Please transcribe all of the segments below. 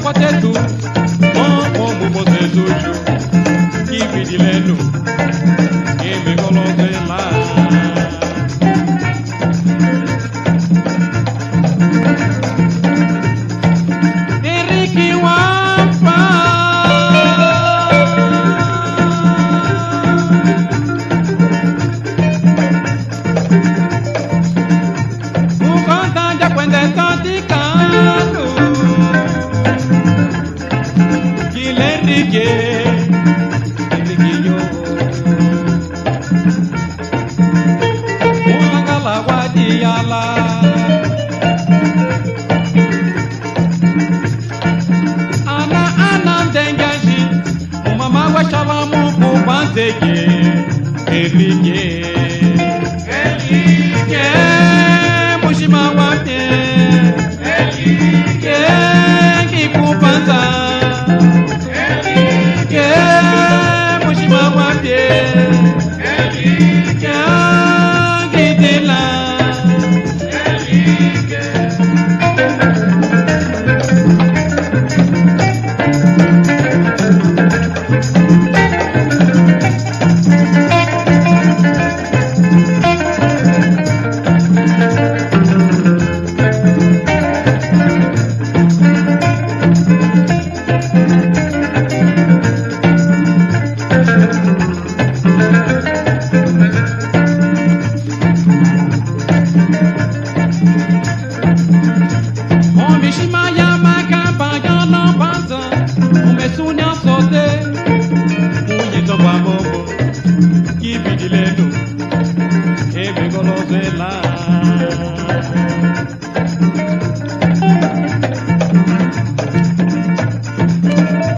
Potetu, como você sujo, que pedileno, que me coloque lá. Henrique Wampa, o cantante aprende canticando. Enriquillo, Muzangala Wadiala, Ana Dengaji, Mama Wachalamu Kubanteke, Enrique, Mushima Wate, Enrique, Kikubanza.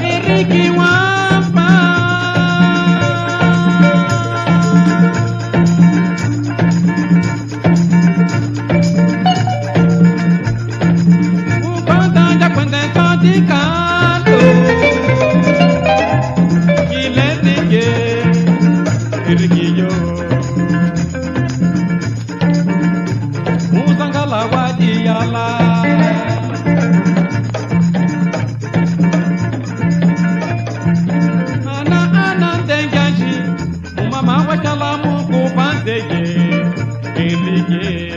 Enrique Wampa, o cantante aprende canticando. Enriquillo, Muzangala Wadiala, Ana Dengaji, Mama Wachalamu Kubanteke, Enrique.